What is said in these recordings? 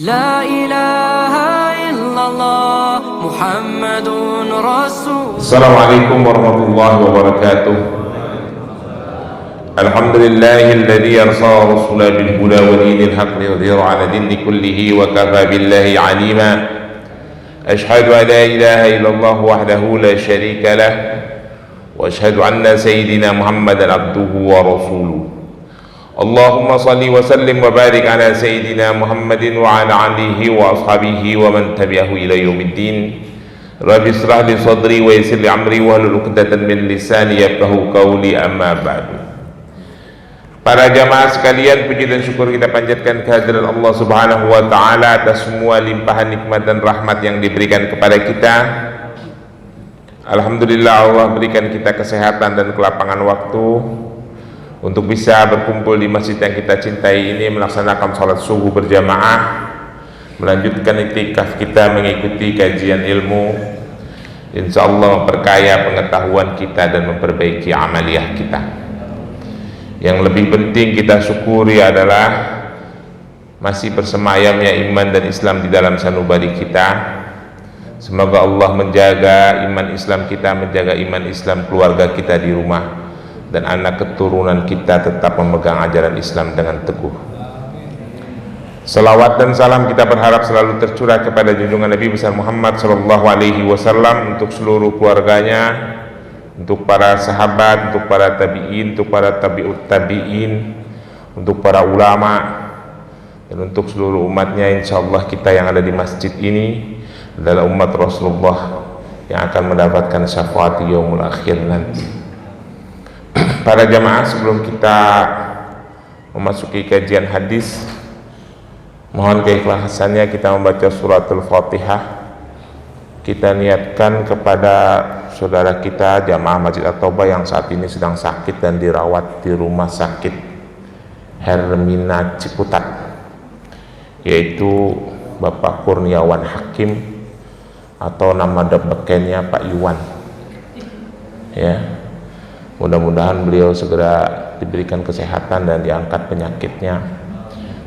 لا إله إلا الله محمد رسول. السلام عليكم ورحمة الله وبركاته. الحمد لله الذي أرسل رسوله بالهدى ودين الحق ليظهره على الدين كله وكفى بالله عليما. أشهد أن لا إله إلا الله وحده لا شريك له وأشهد أن سيدنا محمدا عبده ورسوله. اللهم صل وسلم وبارك على سيدنا محمد وعلى آله وأصحابه ومن تبعه إلى يوم الدين. رب اشرح لي صدري ويسر لي أمري واحلل عقدة من لساني يفقهوا قولي أما بعد. Para jamaah sekalian, puji dan syukur kita panjatkan kehadirat Allah Subhanahu wa taala atas semua limpahan nikmat dan rahmat yang diberikan kepada kita. Alhamdulillah, Allah berikan kita kesehatan dan kelapangan waktu untuk bisa berkumpul di masjid yang kita cintai ini, melaksanakan salat subuh berjamaah, melanjutkan iktikaf kita mengikuti kajian ilmu. Insyaallah memperkaya pengetahuan kita dan memperbaiki amaliyah kita. Yang lebih penting kita syukuri adalah masih bersemayamnya iman dan Islam di dalam sanubari kita. Semoga Allah menjaga iman Islam kita, menjaga iman Islam keluarga kita di rumah, dan anak keturunan kita tetap memegang ajaran Islam dengan teguh. Salawat dan salam kita berharap selalu tercurah kepada junjungan Nabi besar Muhammad sallallahu alaihi wasallam, untuk seluruh keluarganya, untuk para sahabat, untuk para tabi'in, untuk para tabi'ut tabi'in, untuk para ulama, dan untuk seluruh umatnya. Insyaallah kita yang ada di masjid ini adalah umat Rasulullah yang akan mendapatkan syafaat yaumul akhir nanti. Para jamaah, sebelum kita memasuki kajian hadis, mohon keikhlasannya kita membaca suratul Fatihah. Kita niatkan kepada saudara kita jamaah Masjid At-Taubah yang saat ini sedang sakit dan dirawat di rumah sakit Hermina Ciputat, yaitu Bapak Kurniawan Hakim, atau nama debekennya Pak Iwan. Ya, mudah-mudahan beliau segera diberikan kesehatan dan diangkat penyakitnya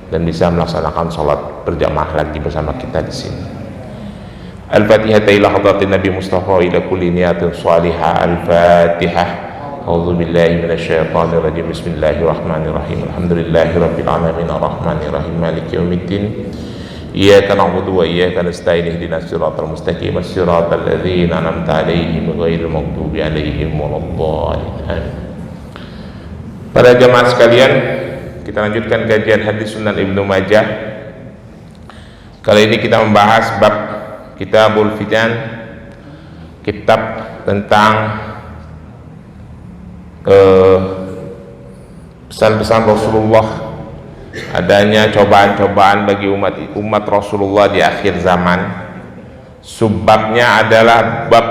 dan bisa melaksanakan sholat berjamaah lagi bersama kita di sini. Al-Fatihah ila hadratin Nabi Mustafa ila kulli niyatin salihah. Al-Fatihah. A'udzu billahi minasyaitonir rajim. Bismillahirrahmanirrahim. Alhamdulillahirabbil alamin arrahmanir rahim maliki yaumiddin. Iyyaka na'budu wa iyyaka nasta'in ihdinas siratal mustaqim siratal ladzina an'amta 'alaihim ghairil maghdubi 'alaihim waladdallin. Para jamaah sekalian, kita lanjutkan kajian hadis Sunan Ibnu Majah. Kali ini kita membahas bab Kitabul Fitan, kitab tentang pesan-pesan Rasulullah, adanya cobaan-cobaan bagi umat Rasulullah di akhir zaman. Subbabnya adalah bab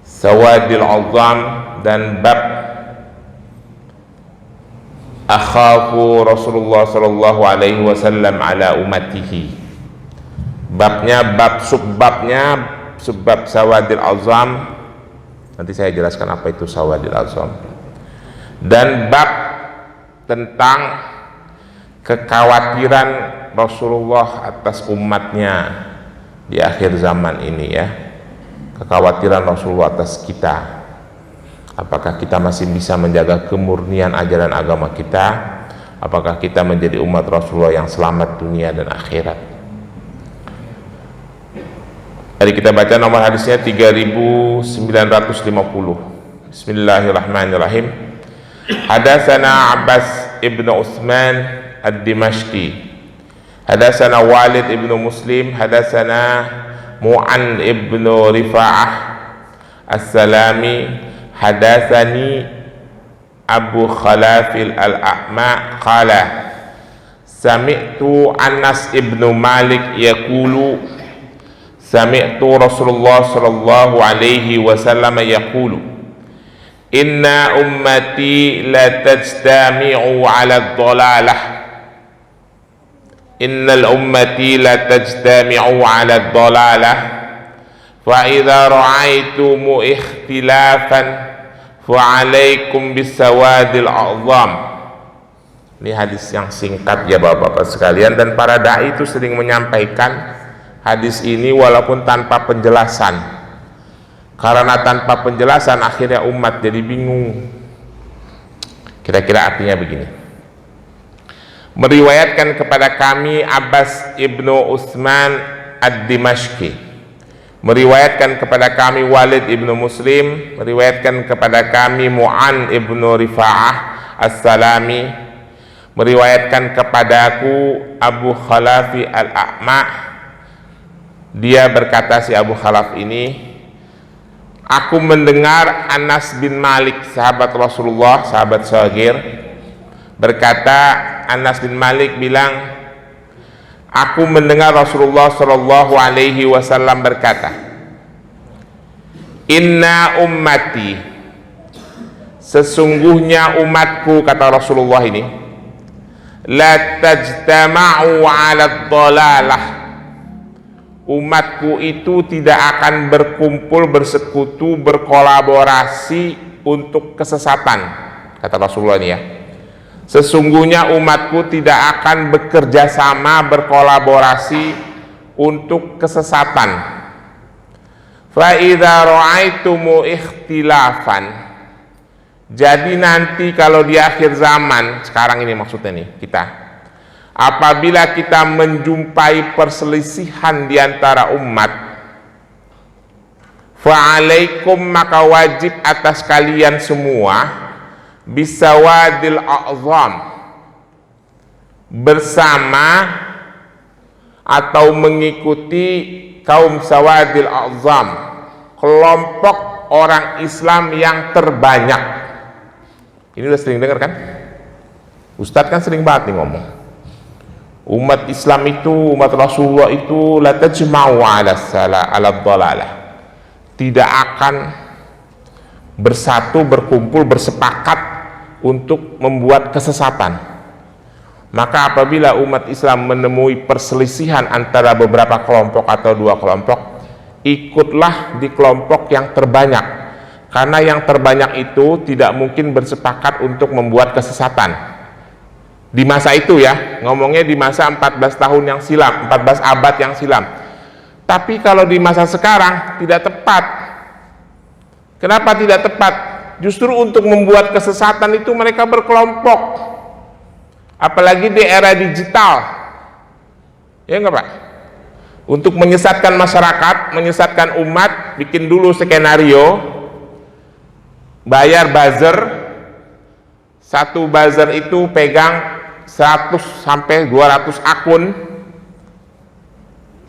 Sawadil Azam dan bab Akhafu Rasulullah sallallahu alaihi wasallam ala ummatihi. Babnya, subbabnya subbab Sawadil Azam. Nanti saya jelaskan apa itu Sawadil Azam. Dan bab tentang kekhawatiran Rasulullah atas umatnya di akhir zaman ini, ya. Kekhawatiran Rasulullah atas kita. Apakah kita masih bisa menjaga kemurnian ajaran agama kita? Apakah kita menjadi umat Rasulullah yang selamat dunia dan akhirat? Mari kita baca nomor hadisnya 3950. Bismillahirrahmanirrahim. Hadatsana Abbas ibnu Utsman ad-Dimashqi, hadatsana Walid ibnu Muslim, hadatsana Mu'an ibnu Rifa'ah as-Salami, hadatsani Abu Khalafil al-A'ma qala sami'tu Anas ibnu Malik yaqulu sami'tu Rasulullah sallallahu alaihi wasallam yaqulu inna ummati la tajtami'u 'ala ad-dhalalah innal ummati la tajtami'u 'ala ad-dhalalah fa idza ra'aytum ikhtilafan fa 'alaykum bis-sawadil a'zam Ini hadis yang singkat ya Bapak-bapak sekalian, dan para dai itu sering menyampaikan hadis ini walaupun tanpa penjelasan, karena tanpa penjelasan akhirnya umat jadi bingung. Kira-kira artinya begini: meriwayatkan kepada kami Abbas ibnu Utsman ad-Dimashqi, meriwayatkan kepada kami Walid ibnu Muslim, meriwayatkan kepada kami Mu'an ibnu Rifa'ah as-Salami, meriwayatkan kepadaku Abu Khalafi al-A'ma. Dia berkata, si Abu Khalaf ini, aku mendengar Anas bin Malik, sahabat Rasulullah, sahabat Saghir, berkata, Anas bin Malik bilang, aku mendengar Rasulullah Shallallahu Alaihi Wasallam berkata, Inna ummati, sesungguhnya umatku, kata Rasulullah ini, la tajtama'u 'ala dhalalah, umatku itu tidak akan berkumpul, bersekutu, berkolaborasi untuk kesesatan, kata Rasulullah ini ya. Sesungguhnya umatku tidak akan bekerja sama, berkolaborasi untuk kesesatan. Fa idza ra'aitumu ikhtilafan, jadi nanti kalau di akhir zaman, sekarang ini maksudnya nih kita, apabila kita menjumpai perselisihan di antara umat, fa'alaikum, maka wajib atas kalian semua, bisawadil a'zam, bersama atau mengikuti kaum sawadil a'zam, kelompok orang Islam yang terbanyak. Ini udah sering dengar kan? Ustadz kan sering banget nih ngomong, umat Islam itu, umat Rasulullah itu la tajma'u 'ala dhalalah, tidak akan bersatu, berkumpul, bersepakat untuk membuat kesesatan. Maka apabila umat Islam menemui perselisihan antara beberapa kelompok atau dua kelompok, ikutlah di kelompok yang terbanyak, karena yang terbanyak itu tidak mungkin bersepakat untuk membuat kesesatan. Di masa itu ya, ngomongnya di masa 14 tahun yang silam, 14 abad yang silam. Tapi kalau di masa sekarang tidak tepat. Kenapa tidak tepat? Justru untuk membuat kesesatan itu mereka berkelompok, apalagi di era digital, ya enggak Pak? Untuk menyesatkan masyarakat, menyesatkan umat, bikin dulu skenario, bayar buzzer, satu buzzer itu pegang 100 sampai 200 akun,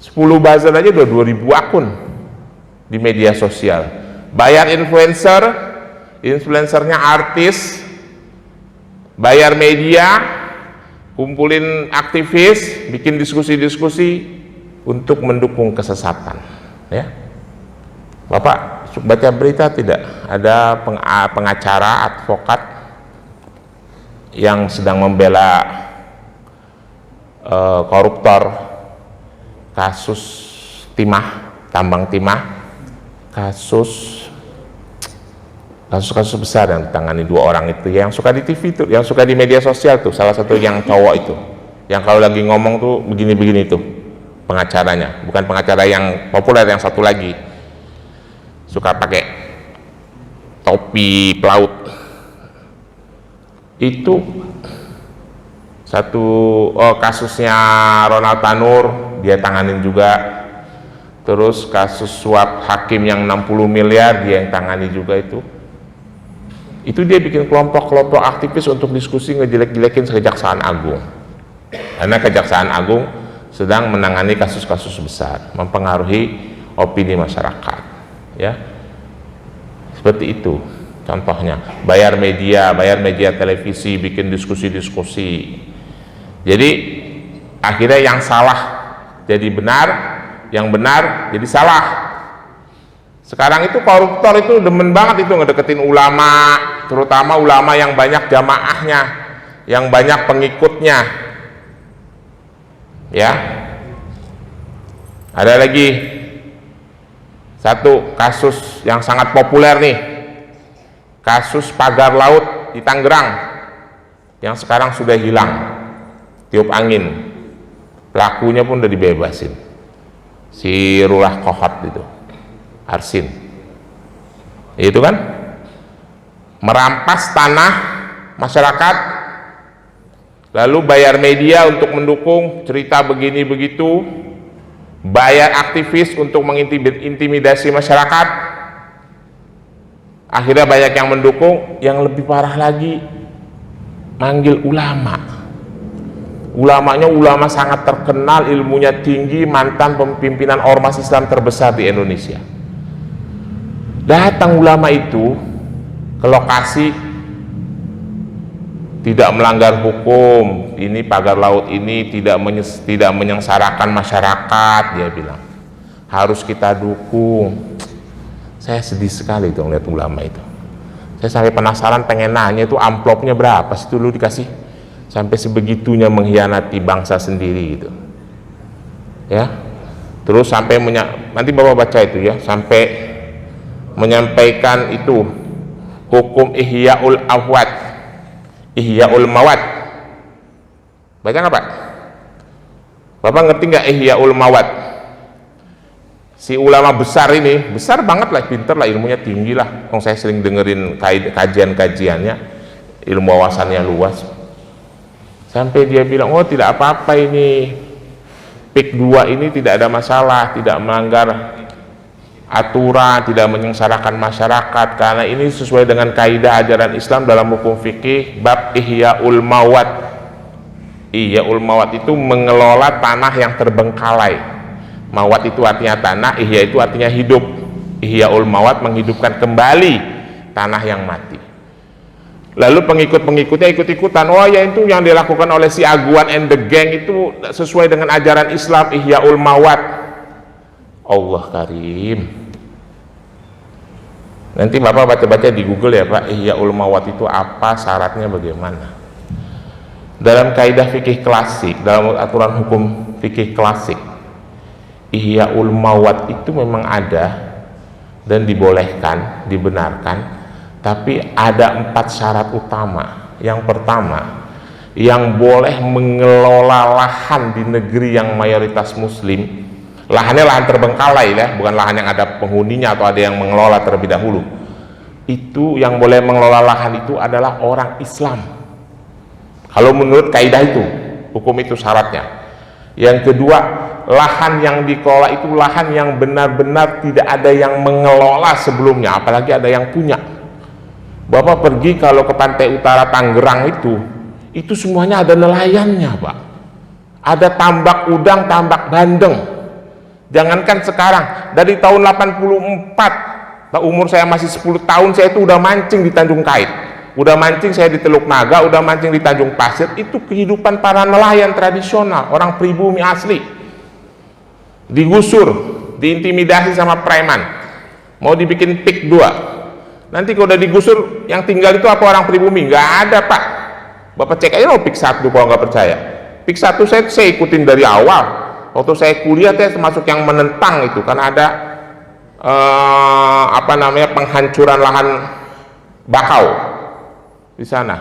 10 buzzer aja udah 2000 akun di media sosial. Bayar influencer, influencernya artis, bayar media, kumpulin aktivis, bikin diskusi-diskusi untuk mendukung kesesatan. Ya, Bapak baca berita tidak? Ada pengacara, advokat yang sedang membela koruptor kasus timah, tambang timah, kasus besar yang ditangani dua orang itu, yang suka di TV tuh, yang suka di media sosial tuh, salah satu yang cowok itu, yang kalau lagi ngomong tuh begini-begini tuh pengacaranya, bukan pengacara yang populer, yang satu lagi suka pakai topi pelaut itu. Satu kasusnya Ronald Tanur dia tanganin juga, terus kasus suap hakim yang 60 miliar dia yang tangani juga. Itu dia bikin kelompok-kelompok aktivis untuk diskusi ngejelek-jelekin Kejaksaan Agung, karena Kejaksaan Agung sedang menangani kasus-kasus besar, mempengaruhi opini masyarakat, ya. Seperti itu contohnya. Bayar media televisi, bikin diskusi-diskusi. Jadi akhirnya yang salah jadi benar, yang benar jadi salah. Sekarang itu koruptor itu demen banget itu ngedeketin ulama, terutama ulama yang banyak jamaahnya, yang banyak pengikutnya. Ya. Ada lagi satu kasus yang sangat populer nih, kasus pagar laut di Tangerang yang sekarang sudah hilang, tiup angin, pelakunya pun udah dibebasin, si Rullah Kohot itu, Arsin, itu kan merampas tanah masyarakat, lalu bayar media untuk mendukung cerita begini begitu, bayar aktivis untuk mengintimidasi masyarakat, akhirnya banyak yang mendukung. Yang lebih parah lagi, manggil ulamanya ulama sangat terkenal, ilmunya tinggi, mantan pimpinan ormas Islam terbesar di Indonesia. Datang ulama itu ke lokasi, tidak melanggar hukum, ini pagar laut ini tidak menyengsarakan masyarakat, dia bilang, harus kita dukung. Saya sedih sekali tuh ngeliat ulama itu. Saya sampai penasaran, pengen nanya itu amplopnya berapa sih dulu dikasih, sampai sebegitunya mengkhianati bangsa sendiri gitu ya. Terus sampai nanti Bapak baca itu ya, sampai menyampaikan itu hukum Ihya'ul Mawad. Baca nggak Pak? Bapak ngerti nggak Ihya'ul Mawad? Si ulama besar ini, besar banget lah, pinter lah, ilmunya tinggi lah. Saya sering dengerin kajian-kajiannya, ilmu wawasannya luas. Sampai dia bilang, oh tidak apa-apa ini, PIK 2 ini tidak ada masalah, tidak melanggar aturan, tidak menyengsarakan masyarakat, karena ini sesuai dengan kaidah ajaran Islam dalam hukum fikih bab Ihya'ul Mawad. Ihya'ul Mawad itu mengelola tanah yang terbengkalai. Mawad itu artinya tanah, ihya itu artinya hidup. Ihya'ul Mawad menghidupkan kembali tanah yang mati. Lalu pengikut-pengikutnya ikut-ikutan, oh ya itu yang dilakukan oleh si Aguan and the gang itu sesuai dengan ajaran Islam, Ihya'ul Mawad. Allah Karim. Nanti Bapak baca-baca di Google ya Pak, Ihya'ul Mawad itu apa, syaratnya bagaimana. Dalam kaidah fikih klasik, dalam aturan hukum fikih klasik, Ihya'ul Mawad itu memang ada dan dibolehkan, dibenarkan, tapi ada 4 syarat utama. Yang pertama, yang boleh mengelola lahan di negeri yang mayoritas muslim, lahannya lahan terbengkalai ya, bukan lahan yang ada penghuninya atau ada yang mengelola terlebih dahulu, itu yang boleh mengelola lahan itu adalah orang Islam kalau menurut kaidah itu, hukum itu syaratnya. Yang kedua, lahan yang dikelola itu lahan yang benar-benar tidak ada yang mengelola sebelumnya, apalagi ada yang punya. Bapak pergi kalau ke pantai utara Tangerang itu semuanya ada nelayannya Pak, ada tambak udang, tambak bandeng. Jangankan sekarang, dari tahun 84, umur saya masih 10 tahun, saya itu udah mancing di Tanjung Kait, udah mancing saya di Teluk Naga, udah mancing di Tanjung Pasir. Itu kehidupan para nelayan tradisional, orang pribumi asli. Digusur, diintimidasi sama preman, mau dibikin PIK 2. Nanti kalau udah digusur, yang tinggal itu apa, orang pribumi? Nggak ada Pak. Bapak cek aja PIK 1 kalau nggak percaya. PIK 1 saya ikutin dari awal. Waktu saya kuliah saya termasuk yang menentang itu, karena ada penghancuran lahan bakau di sana.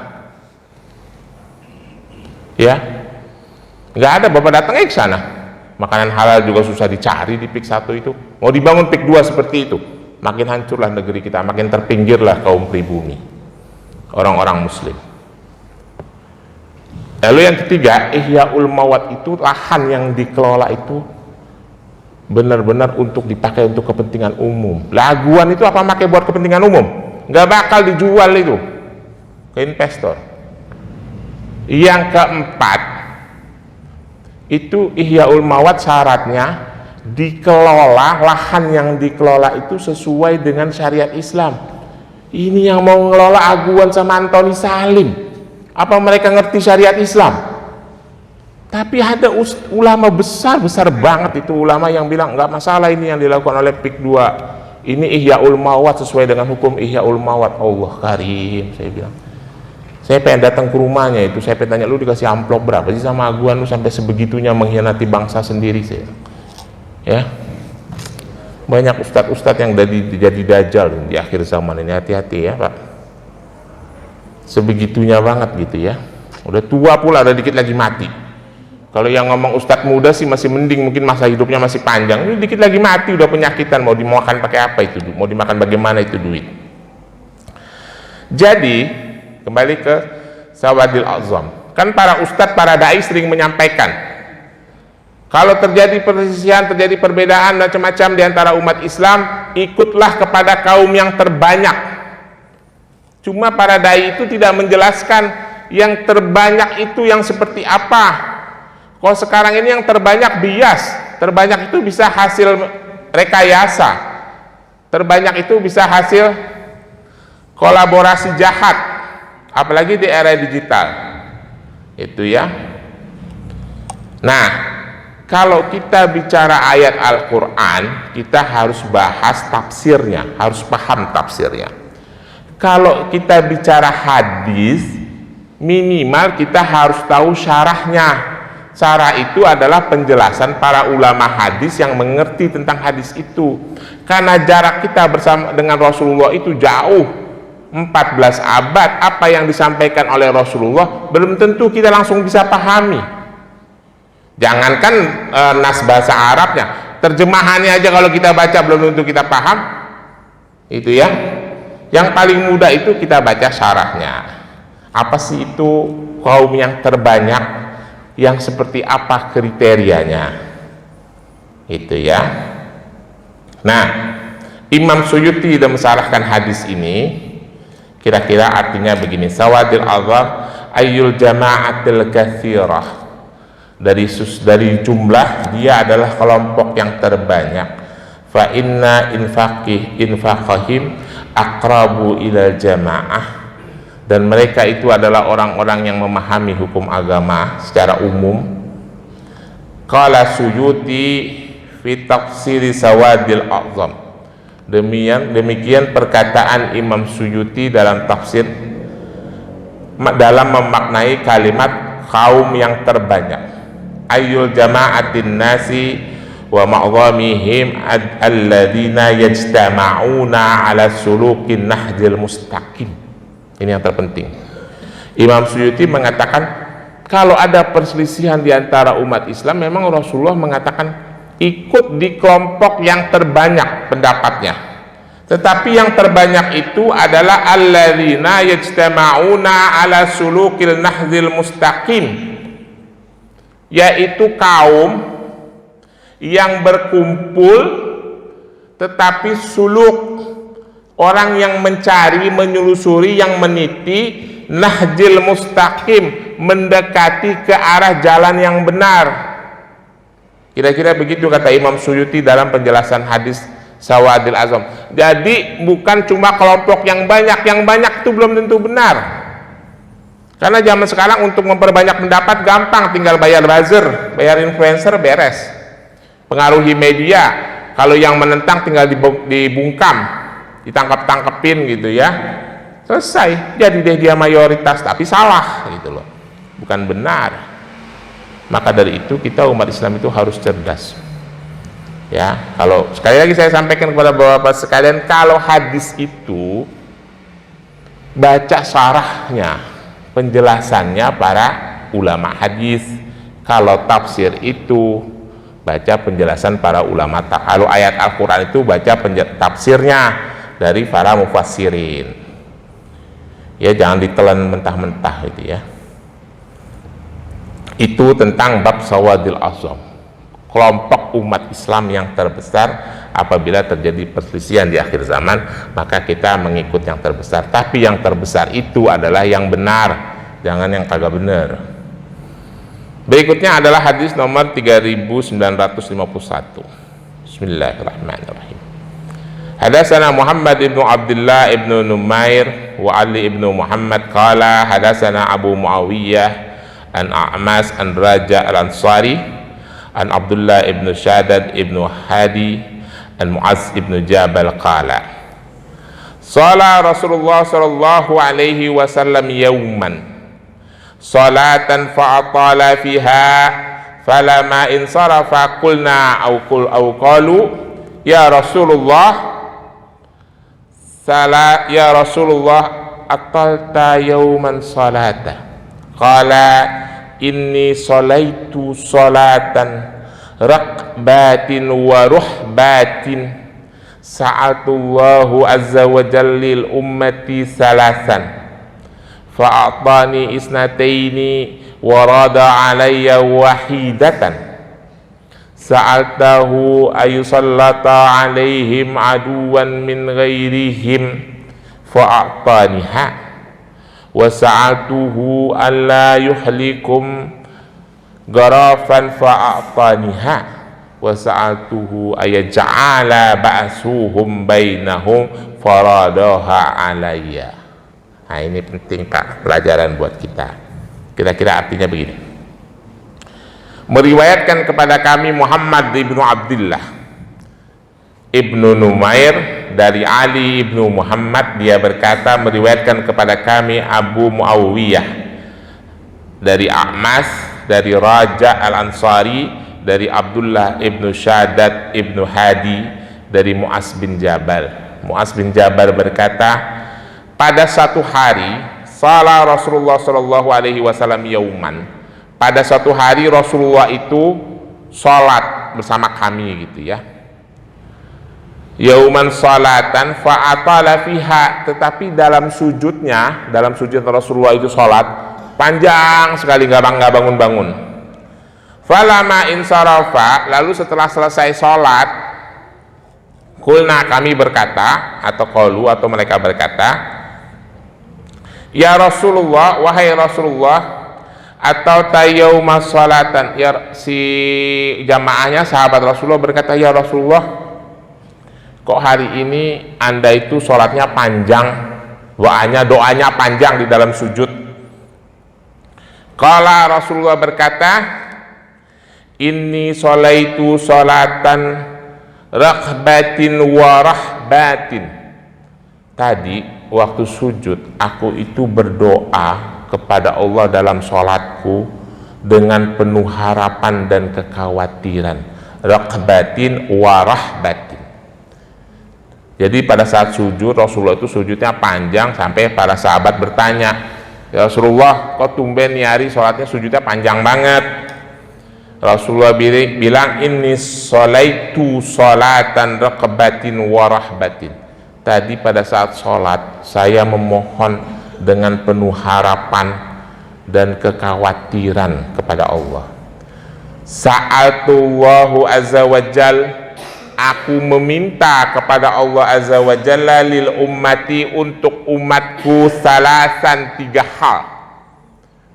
Ya, nggak ada. Bapak datang ke sana, makanan halal juga susah dicari di PIK 1 itu. Mau dibangun PIK 2 seperti itu, makin hancurlah negeri kita, makin terpinggirlah kaum pribumi, orang-orang muslim. Lalu yang ketiga, Ihya'ul Mawad itu lahan yang dikelola itu benar-benar untuk dipakai untuk kepentingan umum. Laguan itu apa pakai buat kepentingan umum? Nggak bakal dijual itu ke investor. Yang keempat, itu Ihya'ul Mawad syaratnya dikelola, lahan yang dikelola itu sesuai dengan syariat Islam. Ini yang mau ngelola Aguan sama Antoni Salim, apa mereka ngerti syariat Islam? Tapi ada ulama besar banget itu, ulama yang bilang nggak masalah ini yang dilakukan oleh PIK 2, ini Ihya'ul Mawad sesuai dengan hukum Ihya'ul Mawad. Allah Karim, saya bilang, saya pengen datang ke rumahnya itu, saya pengen tanya, lu dikasih amplop berapa sih sama Aguan, lu sampai sebegitunya mengkhianati bangsa sendiri. Saya ya, banyak ustadz-ustadz yang jadi dajjal di akhir zaman ini, hati-hati ya Pak, sebegitunya banget gitu ya. udah tua pula, udah dikit lagi mati. Kalau yang ngomong ustadz muda sih masih mending, mungkin masa hidupnya masih panjang. Ini dikit lagi mati, udah penyakitan, mau dimakan pakai apa itu? Mau dimakan bagaimana itu duit? Jadi kembali ke Sawadil Azam. Kan para ustadz, para dai sering menyampaikan, kalau terjadi perselisihan, terjadi perbedaan macam-macam di antara umat Islam, ikutlah kepada kaum yang terbanyak. Cuma para dai itu tidak menjelaskan yang terbanyak itu yang seperti apa. Kalau sekarang ini yang terbanyak bias, terbanyak itu bisa hasil rekayasa, terbanyak itu bisa hasil kolaborasi jahat, apalagi di era digital. Itu ya. Nah, kalau kita bicara ayat Al-Quran, kita harus bahas tafsirnya, harus paham tafsirnya. Kalau kita bicara hadis, minimal kita harus tahu syarahnya. Syarah itu adalah penjelasan para ulama hadis yang mengerti tentang hadis itu. Karena jarak kita bersama dengan Rasulullah itu jauh, 14 abad, apa yang disampaikan oleh Rasulullah belum tentu kita langsung bisa pahami. Jangankan nas bahasa Arabnya, terjemahannya aja kalau kita baca belum tentu kita paham. Itu ya. Yang paling mudah itu kita baca syarahnya. Apa sih itu kaum yang terbanyak? Yang seperti apa kriterianya? Itu ya. Nah, Imam Suyuti sudah mensyarahkan hadis ini. Kira-kira artinya begini: Sawadil Azam ayyul jama'atil katsirah. Dari jumlah dia adalah kelompok yang terbanyak. Fa inna infaqahim aqrabu ila jamaah. Dan mereka itu adalah orang-orang yang memahami hukum agama secara umum. Qala Suyuti fi tafsiri Sawadil Azam. Demikian perkataan Imam Suyuti dalam tafsir, dalam memaknai kalimat kaum yang terbanyak. Ayyul jama'atin nasi wa ma'zamihim alladzina yajtama'una ala sulukin nahjil mustaqim. Ini yang terpenting. Imam Suyuti mengatakan kalau ada perselisihan di antara umat Islam, memang Rasulullah mengatakan ikut di kelompok yang terbanyak pendapatnya. Tetapi yang terbanyak itu adalah alladzina yajtama'una ala sulukil nahjil mustaqim, yaitu kaum yang berkumpul tetapi suluk, orang yang mencari, menyelusuri, yang meniti nahjil mustaqim, mendekati ke arah jalan yang benar. Kira-kira begitu kata Imam Suyuti dalam penjelasan hadis Sawadil Azam. Jadi bukan cuma kelompok yang banyak itu belum tentu benar. Karena zaman sekarang untuk memperbanyak pendapat gampang, tinggal bayar buzzer, bayar influencer, beres. Pengaruhi media, kalau yang menentang tinggal dibungkam, ditangkap-tangkepin gitu ya, selesai. Jadi deh dia mayoritas, tapi salah gitu loh, bukan benar. Maka dari itu kita umat Islam itu harus cerdas. Ya, kalau sekali lagi saya sampaikan kepada bapak-bapak sekalian, kalau hadis itu baca syarahnya, penjelasannya para ulama hadis. Kalau tafsir itu baca penjelasan para ulama. Kalau ayat Al-Quran itu baca tafsirnya dari para mufassirin. Ya, jangan ditelan mentah-mentah itu ya. Itu tentang bab Sawadil Azam, kelompok umat Islam yang terbesar. Apabila terjadi perselisihan di akhir zaman, maka kita mengikut yang terbesar. Tapi yang terbesar itu adalah yang benar, jangan yang kagak benar. Berikutnya adalah hadis nomor 3951. Bismillahirrahmanirrahim. Hadatsana Muhammad ibnu Abdullah ibnu Numair wa Ali ibnu Muhammad qala hadatsana Abu Muawiyah an A'mas an Raja al-Ansari an Abdullah ibnu Shaddad ibnu Hadi an Mu'az ibnu Jabal qala Sala Rasulullah sallallahu alaihi wasallam yawman salatan fa'atala fiha falama insarafa qulna au qalu ya Rasulullah atalta yawman salata Qala inni sholaitu sholatan raqbatin wa ruhbatin sa'atullahu azza wa jallil ummati salasan fa'atani isnataini wa rada alayya wahidatan sa'altahu ayusallata alaihim aduwan min ghairihim fa'ataniha wa sa'altuhu alla yuhlikum garafan fa'ataniha wa sa'altuhu ayaj'ala ba'suhum bainahum faradaha alayya. Nah, ini penting Pak, pelajaran buat kita. Kira-kira artinya begini. Meriwayatkan kepada kami Muhammad ibnu Abdullah ibnu Numair dari Ali ibnu Muhammad, dia berkata meriwayatkan kepada kami Abu Muawiyah dari A'mas dari Raja al-Ansari dari Abdullah ibnu Shaddad ibnu Hadi dari Mu'az bin Jabal. Mu'az bin Jabal berkata, pada satu hari salat Rasulullah sallallahu alaihi wasallam yauman, pada satu hari Rasulullah itu salat bersama kami gitu ya, yauman salatan fa'atala fiha, tetapi dalam sujudnya, dalam sujud Rasulullah itu salat panjang sekali, nggak bangun-bangun. Falama insarafa, lalu setelah selesai salat, kulna, kami berkata, atau qalu, atau mereka berkata, ya Rasulullah, wahai Rasulullah, atau tayauma salatan, ya, si jamaahnya sahabat Rasulullah berkata, ya Rasulullah, kok hari ini Anda itu sholatnya panjang, doanya panjang di dalam sujud. Qala, Rasulullah berkata, inni sholaitu sholatan raghbatin wa rahbatin. Tadi waktu sujud aku itu berdoa kepada Allah dalam sholatku dengan penuh harapan dan kekhawatiran. Raghbatin wa rahbatin. Jadi pada saat sujud Rasulullah itu sujudnya panjang sampai para sahabat bertanya, ya Rasulullah, kok tumben nih hari sholatnya sujudnya panjang banget? Rasulullah bilang, inni sholaitu sholatan raqbatin wa rahbatin. Tadi pada saat sholat saya memohon dengan penuh harapan dan kekhawatiran kepada Allah. Sa'atullahu azza wa jal, aku meminta kepada Allah azza wa jalla lil ummati, untuk umatku, salasan, 3 hal.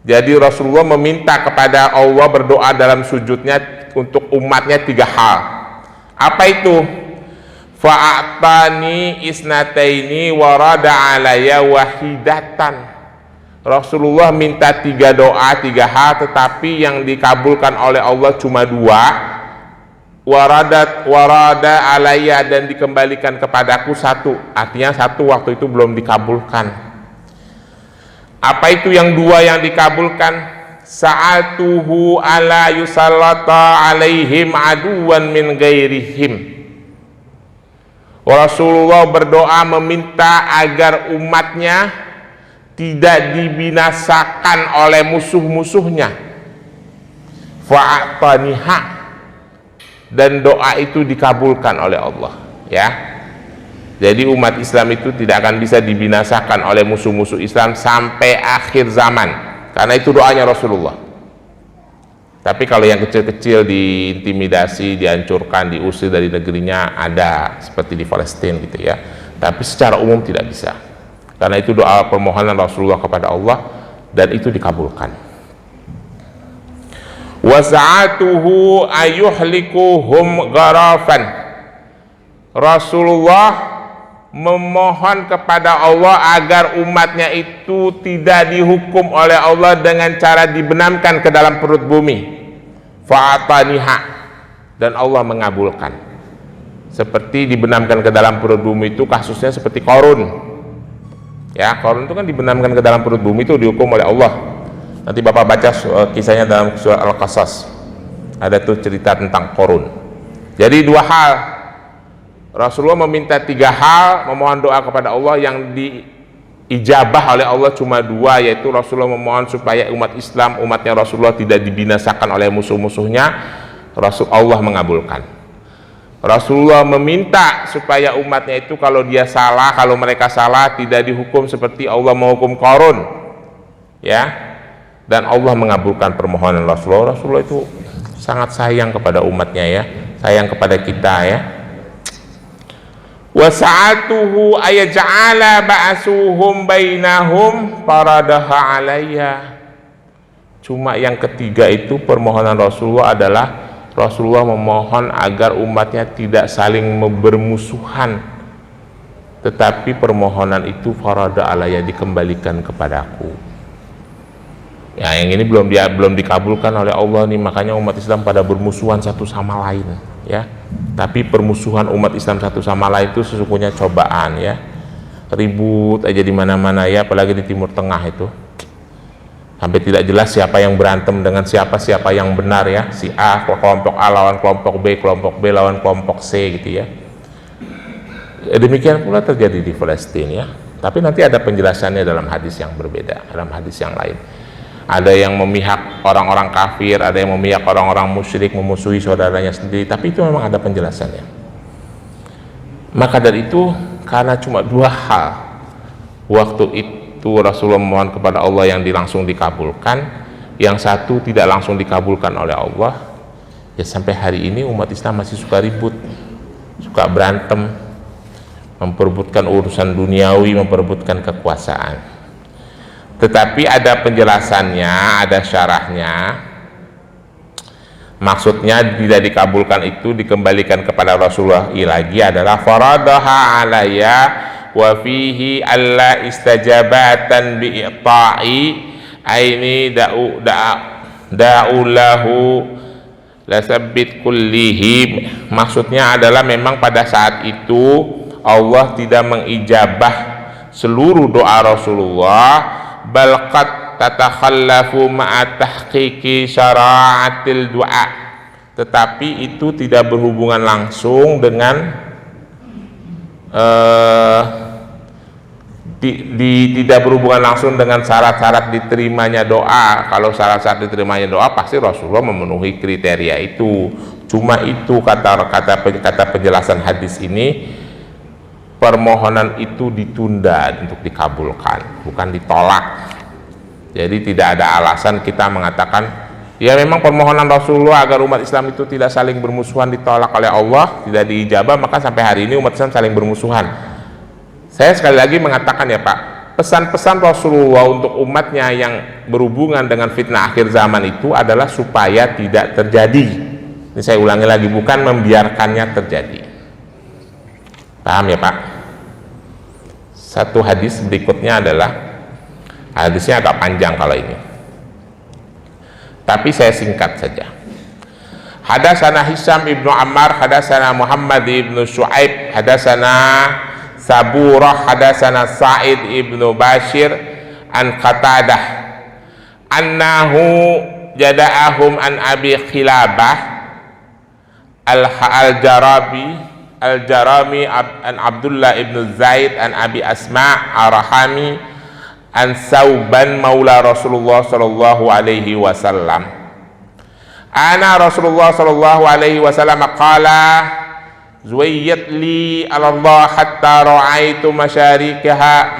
Jadi Rasulullah meminta kepada Allah, berdoa dalam sujudnya untuk umatnya 3 hal. Apa itu? Fa'atani isnataini wa rada alayya wahidatan. Rasulullah minta 3 doa, 3 hal, tetapi yang dikabulkan oleh Allah cuma 2. Warada alayya, dan dikembalikan kepadaku 1. Artinya 1 waktu itu belum dikabulkan. Apa itu yang 2 yang dikabulkan? Sa'atuhu ala yusallata alaihim aduwan min ghairihim. Rasulullah berdoa meminta agar umatnya tidak dibinasakan oleh musuh-musuhnya. Fa'ataniha, dan doa itu dikabulkan oleh Allah ya. Jadi umat Islam itu tidak akan bisa dibinasakan oleh musuh-musuh Islam sampai akhir zaman, karena itu doanya Rasulullah. Tapi kalau yang kecil-kecil diintimidasi, dihancurkan, diusir dari negerinya, ada seperti di Palestina gitu ya. Tapi secara umum tidak bisa, karena itu doa permohonan Rasulullah kepada Allah dan itu dikabulkan. Wasa'atuhu ayuhlikuhum gharafan. Rasulullah memohon kepada Allah agar umatnya itu tidak dihukum oleh Allah dengan cara dibenamkan ke dalam perut bumi. Fa'ataniha, dan Allah mengabulkan. Seperti dibenamkan ke dalam perut bumi itu kasusnya seperti Qarun. Ya, Qarun itu kan dibenamkan ke dalam perut bumi, itu dihukum oleh Allah. Nanti Bapak baca kisahnya dalam surah Al-Qasas. Ada tuh cerita tentang Qarun. Jadi 2 hal. Rasulullah meminta 3 hal, memohon doa kepada Allah yang ijabah oleh Allah cuma dua, yaitu Rasulullah memohon supaya umat Islam, umatnya Rasulullah tidak dibinasakan oleh musuh-musuhnya. Allah mengabulkan. Rasulullah meminta supaya umatnya itu kalau dia salah, kalau mereka salah tidak dihukum seperti Allah menghukum Qarun, ya. Dan Allah mengabulkan permohonan Rasulullah. Rasulullah itu sangat sayang kepada umatnya, ya, sayang kepada kita, ya. Wa sa'atuhu ayaj'ala ba'suhum bainahum faradaha alayya. Cuma yang ketiga itu permohonan Rasulullah adalah Rasulullah memohon agar umatnya tidak saling bermusuhan, tetapi permohonan itu farada alayya, dikembalikan kepadaku. Ya, yang ini belum dikabulkan oleh Allah nih, makanya umat Islam pada bermusuhan satu sama lain, ya. Tapi permusuhan umat Islam satu sama lain itu sesungguhnya cobaan, ya. Ribut aja di mana-mana, ya, apalagi di Timur Tengah itu. Sampai tidak jelas siapa yang berantem dengan siapa yang benar, ya. Si A, kelompok A lawan kelompok B lawan kelompok C gitu, ya. Demikian pula terjadi di Palestina, ya. Tapi nanti ada penjelasannya dalam hadis yang berbeda, dalam hadis yang lain. Ada yang memihak orang-orang kafir, ada yang memihak orang-orang musyrik, memusuhi saudaranya sendiri, tapi itu memang ada penjelasannya. Maka dari itu, karena cuma dua hal waktu itu Rasulullah memohon kepada Allah yang langsung dikabulkan, yang satu tidak langsung dikabulkan oleh Allah, ya sampai hari ini umat Islam masih suka ribut, suka berantem, memperebutkan urusan duniawi, memperebutkan kekuasaan. Tetapi ada penjelasannya, ada syarahnya. Maksudnya tidak dikabulkan itu dikembalikan kepada Rasulullah lagi adalah faradaha alayya wa fihi alla istajabatan bi'ta'i aini da'ulahu lasabbit kullihim. Maksudnya adalah memang pada saat itu Allah tidak mengijabah seluruh doa Rasulullah, bal qad tatakhallafu ma'a tahqiqi syara'atil du'a, tetapi itu tidak berhubungan langsung dengan tidak berhubungan langsung dengan syarat-syarat diterimanya doa. Kalau syarat-syarat diterimanya doa pasti Rasulullah memenuhi kriteria itu. Cuma itu kata penjelasan hadis ini, permohonan itu ditunda untuk dikabulkan, bukan ditolak. Jadi tidak ada alasan kita mengatakan ya memang permohonan Rasulullah agar umat Islam itu tidak saling bermusuhan ditolak oleh Allah, tidak diijabah, maka sampai hari ini umat Islam saling bermusuhan. Saya sekali lagi mengatakan ya Pak, pesan-pesan Rasulullah untuk umatnya yang berhubungan dengan fitnah akhir zaman itu adalah supaya tidak terjadi. Ini saya ulangi lagi, bukan membiarkannya terjadi. Paham ya Pak? Satu hadis berikutnya adalah, hadisnya agak panjang kalau ini, tapi saya singkat saja. Hadasana Hisam ibnu Ammar, hadasana Muhammad ibnu Shu'aib, hadasana Saburah, hadasana Sa'id ibnu Bashir an Qatadah annahu jada'ahum an Abi Khilabah al-Jarami an Abdullah ibnu Zaid an Abi Asma' Arahami an Sauban maula Rasulullah sallallahu alaihi wasallam. Ana Rasulullah sallallahu alaihi wasallam qala zuwayyat li Allah hatta ra'aitu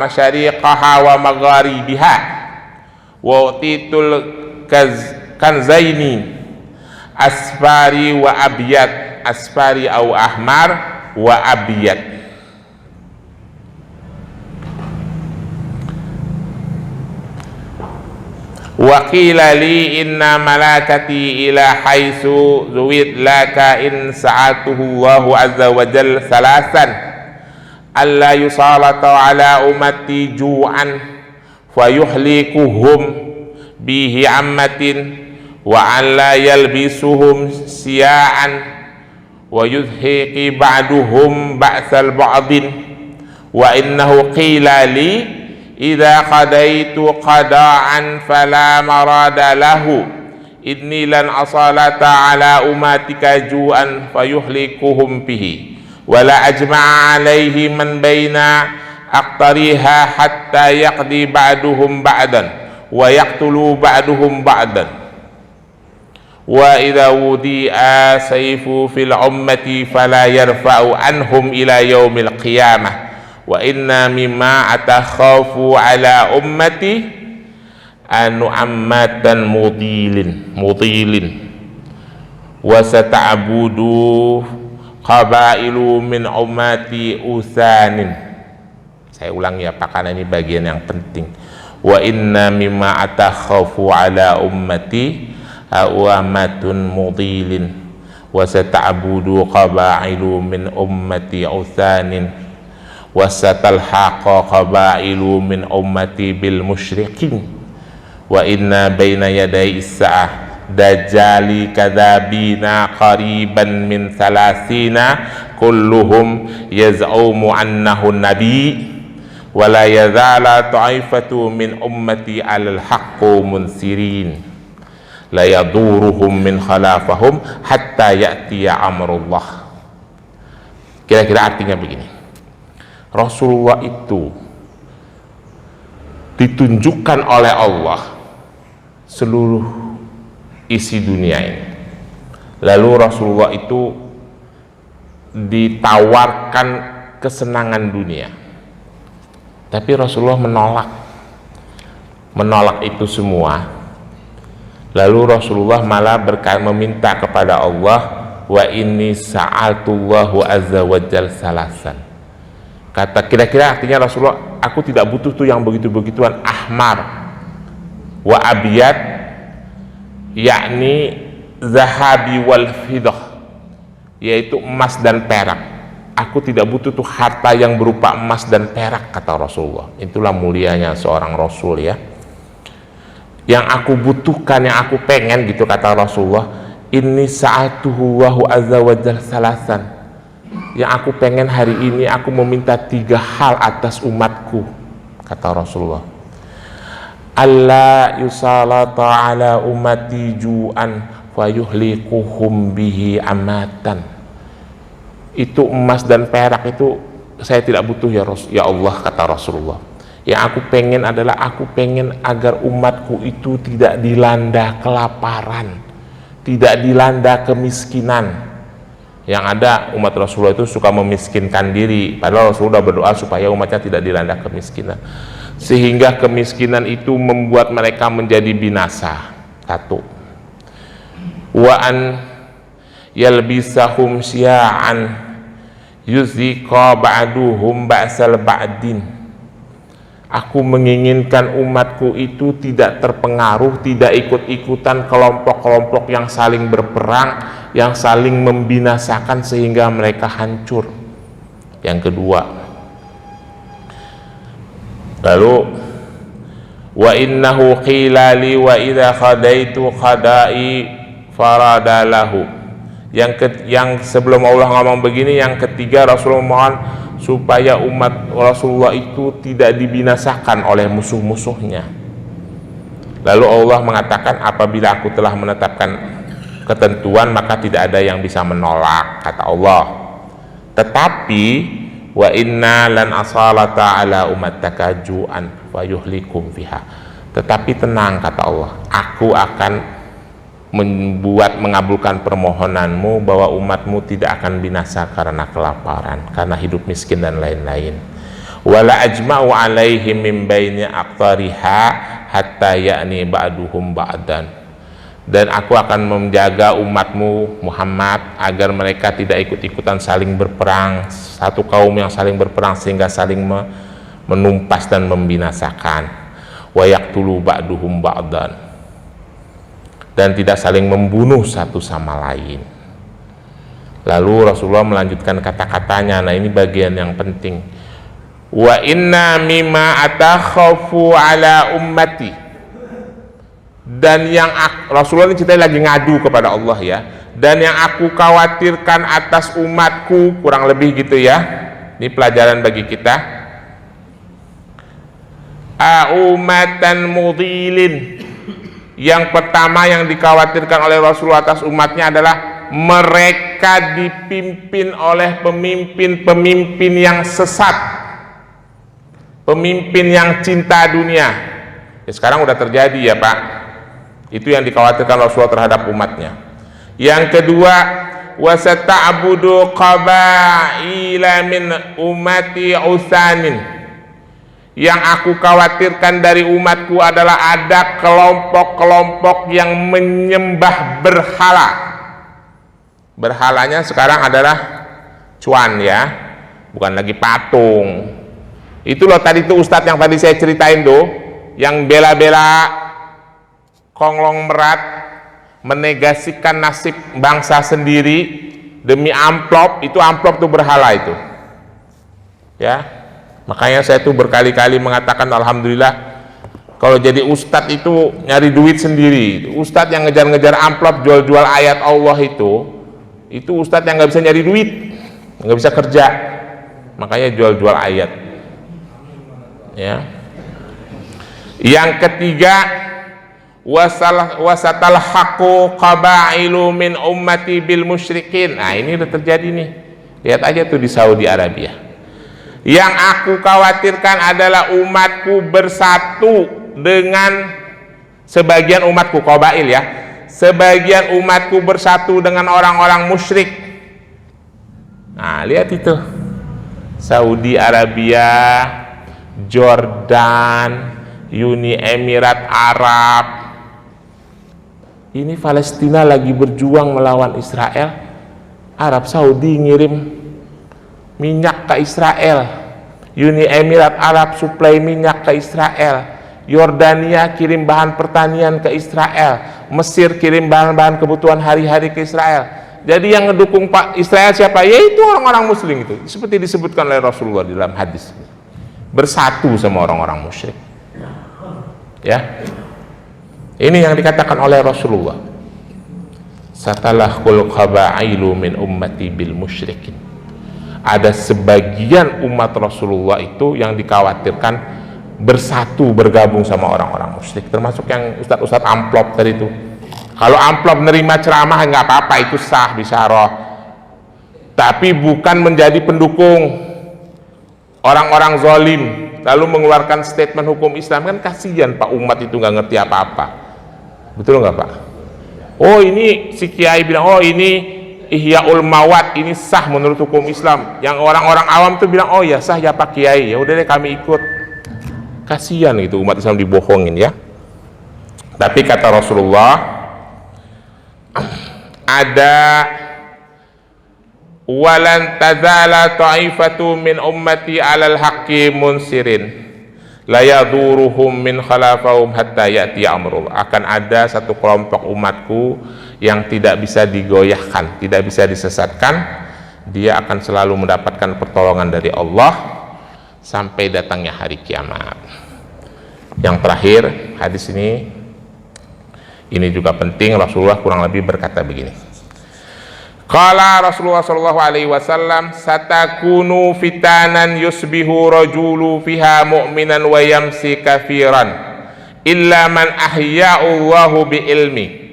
masyariqaha wa magharibiha wa utitul kanzaini asfari wa abyad, asfari au ahmar wa abyad. Wa qila li inna malakati ila haitsu zuwid laka in sa'atuhu Allahu azza wa jalla salasan alla yusalata ala ummati ju'an fayuhlikuhum bihi ammatin wa alla yalbisuhum siya'an wa yudhiqi ba'duhum ba'sal ba'din wa innahu qila li idza qadaitu qada'an fala marada lahu inni lan asalata ala umatika ju'an fayuhlikuhum bihi wala ajma'a alaihi man baina aqtariha hatta yaqdi ba'duhum ba'dan wa yaqtulu ba'duhum ba'dan wa idza wudi'a sayfu fil ummati fala yarfa'u anhum ila yaumil qiyamah wa inna mimma atakhafu ala ummati anu ammatan mudilin wa sata'budu qabailu min ummati usanin. Saya ulang ya Pak, karena ini bagian yang penting. Wa inna mimma atakhafu ala ummati awamatun mudilin wa sata'budu qabailu min ummati usanin wa satalhaqa qabailu min ummati bil musyrikin wa inna baina yaday is-sa'ah dajjali kadzabina qariban min salasina kulluhum yaz'umu annahu nabi wa la yazala ta'ifatu min ummati 'alal haqqi munsirin la yaduruhum min khalafahum hatta ya'tiya amrullah. Kira-kira artinya begini, Rasulullah itu ditunjukkan oleh Allah seluruh isi dunia ini, lalu Rasulullah itu ditawarkan kesenangan dunia, tapi Rasulullah menolak itu semua. Lalu Rasulullah malah meminta kepada Allah, wa inni sa'altullahu azza wa jal salasan. Kata, kira-kira artinya Rasulullah, aku tidak butuh tuh yang begitu-begituan, ahmar wa abiyat, yakni zahabi wal fidah, yaitu emas dan perak. Aku tidak butuh tuh harta yang berupa emas dan perak, kata Rasulullah. Itulah mulianya seorang Rasul ya. Yang aku butuhkan, yang aku pengen gitu, kata Rasulullah, inni sa'atuhu wahu azza wa jal salasan. Yang aku pengen hari ini, aku meminta 3 hal atas umatku, kata Rasulullah. Allah yusalata ala ummati ju'an fayuhlikuhum bihi amatan. Itu emas dan perak itu saya tidak butuh ya Allah, kata Rasulullah. Yang aku pengen adalah, aku pengen agar umatku itu tidak dilanda kelaparan, tidak dilanda kemiskinan. Yang ada umat Rasulullah itu suka memiskinkan diri, padahal Rasulullah berdoa supaya umatnya tidak dilanda kemiskinan, sehingga kemiskinan itu membuat mereka menjadi binasa. 1. Wa an yalbisahum syia'an yuziqa ba'duhum ba'sal ba'din. Aku menginginkan umatku itu tidak terpengaruh, tidak ikut-ikutan kelompok-kelompok yang saling berperang, yang saling membinasakan sehingga mereka hancur. Yang kedua, lalu wa innahu qila li wa idza khadaitu khadai faradalahu. Yang sebelum Allah ngomong begini, yang ketiga Rasulullah mohon supaya umat Rasulullah itu tidak dibinasakan oleh musuh-musuhnya. Lalu Allah mengatakan, apabila aku telah menetapkan ketentuan maka tidak ada yang bisa menolak, kata Allah. Tetapi wa inna lan asalata ala ummataka ju'an fayuhlikum fiha. Tetapi tenang, kata Allah, aku akan mengabulkan permohonanmu bahwa umatmu tidak akan binasa karena kelaparan, karena hidup miskin dan lain-lain. Wala ajma'u alaihim min baini aqtariha hatta ya'ni ba'duhum ba'dan. Dan aku akan menjaga umatmu Muhammad agar mereka tidak ikut-ikutan saling berperang, satu kaum yang saling berperang sehingga saling menumpas dan membinasakan. Wa yaqtulu ba'duhum ba'dan, dan tidak saling membunuh satu sama lain. Lalu Rasulullah melanjutkan kata-katanya, nah ini bagian yang penting. Wa inna mimma atakhafu ala ummati. Dan yang Rasulullah ini ceritanya lagi ngadu kepada Allah ya. Dan yang aku khawatirkan atas umatku, kurang lebih gitu ya. Ini pelajaran bagi kita. Umatan mudilin. Yang pertama yang dikhawatirkan oleh Rasulullah atas umatnya adalah mereka dipimpin oleh pemimpin-pemimpin yang sesat. pemimpin yang cinta dunia. Ya, sekarang udah terjadi ya Pak. Itu yang dikhawatirkan Rasulullah terhadap umatnya. Yang kedua, wasata'budu qabaila min ummati usanin. Yang aku khawatirkan dari umatku adalah ada kelompok-kelompok yang menyembah berhala. Berhalanya sekarang adalah cuan ya, bukan lagi patung. Itu loh tadi tuh Ustadz yang tadi saya ceritain tuh, yang bela-bela konglomerat, menegasikan nasib bangsa sendiri demi amplop. Itu amplop tuh berhala itu ya. Makanya saya tuh berkali-kali mengatakan alhamdulillah kalau jadi ustadz itu nyari duit sendiri. Ustadz yang ngejar-ngejar amplop, jual-jual ayat Allah itu ustadz yang nggak bisa nyari duit, nggak bisa kerja, makanya jual-jual ayat ya. Yang ketiga, wasatalhaqu qabailu min ummati bil musyrikin. Nah ini udah terjadi nih, lihat aja tuh di Saudi Arabia. Yang aku khawatirkan adalah umatku bersatu dengan sebagian umatku, qabail ya, sebagian umatku bersatu dengan orang-orang musyrik. Nah lihat itu, Saudi Arabia, Jordan, Uni Emirat Arab. Ini Palestina lagi berjuang melawan Israel, Arab Saudi ngirim minyak ke Israel, Uni Emirat Arab suplai minyak ke Israel, Yordania kirim bahan pertanian ke Israel, Mesir kirim bahan-bahan kebutuhan hari-hari ke Israel. Jadi yang ngedukung Pak Israel siapa? Yaitu orang-orang muslim itu, seperti disebutkan oleh Rasulullah di dalam hadis, bersatu sama orang-orang musyrik ya. Ini yang dikatakan oleh Rasulullah, satalahul qabailu min ummati bil musyrikin. Ada sebagian umat Rasulullah itu yang dikhawatirkan bersatu, bergabung sama orang-orang musyrik, termasuk yang ustadz-ustadz amplop tadi itu. Kalau amplop nerima ceramah nggak apa-apa, itu sah, bisyarah, tapi bukan menjadi pendukung orang-orang zalim lalu mengeluarkan statement hukum Islam. Kan kasihan Pak, umat itu nggak ngerti apa-apa, betul nggak Pak? Oh ini si kiai bilang, oh ini Ihyaul Mawad, ini sah menurut hukum Islam. Yang orang-orang awam tuh bilang, oh ya sah ya Pak Kiai, ya udah deh kami ikut. Kasihan gitu umat Islam dibohongin ya. Tapi kata Rasulullah, ada walan tazala ta'ifatu min ummati 'alal haqqi munsirin la yaduruhum min khalafahum hatta ya'ti amrullah. Akan ada satu kelompok umatku yang tidak bisa digoyahkan, tidak bisa disesatkan. Dia akan selalu mendapatkan pertolongan dari Allah sampai datangnya hari kiamat. Yang terakhir, hadis ini juga penting. Rasulullah kurang lebih berkata begini, qala Rasulullah sallallahu alaihi wasallam, satakunu fitanan yusbihu rajulu fiha mu'minan wa yamsi kafiran illa man ahya'allahu bi ilmi.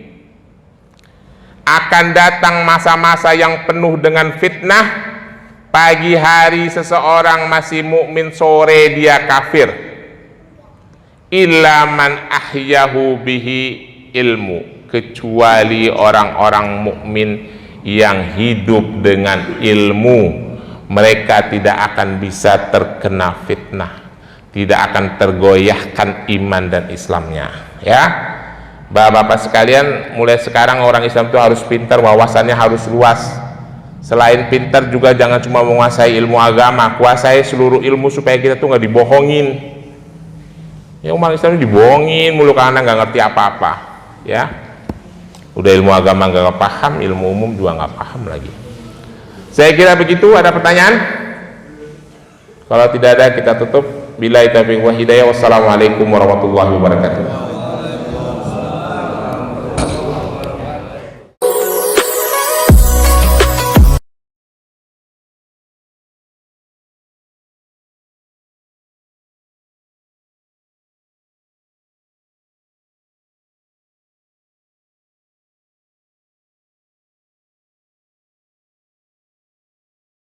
Akan datang masa-masa yang penuh dengan fitnah. Pagi hari seseorang masih mukmin, sore dia kafir. Illa man ahyahu bihi ilmu, kecuali orang-orang mukmin yang hidup dengan ilmu, mereka tidak akan bisa terkena fitnah, tidak akan tergoyahkan iman dan Islamnya ya. Bapak-bapak sekalian, mulai sekarang orang Islam itu harus pintar, wawasannya harus luas. Selain pintar juga jangan cuma menguasai ilmu agama, kuasai seluruh ilmu supaya kita tuh nggak dibohongin ya. Umat Islam dibohongin mulu karena nggak ngerti apa-apa ya. Udah ilmu agama nggak paham, ilmu umum juga nggak paham lagi. Saya kira begitu. Ada pertanyaan? Kalau tidak ada kita tutup. Billahi taufiq wa hidayah. Wassalamualaikum warahmatullahi wabarakatuh.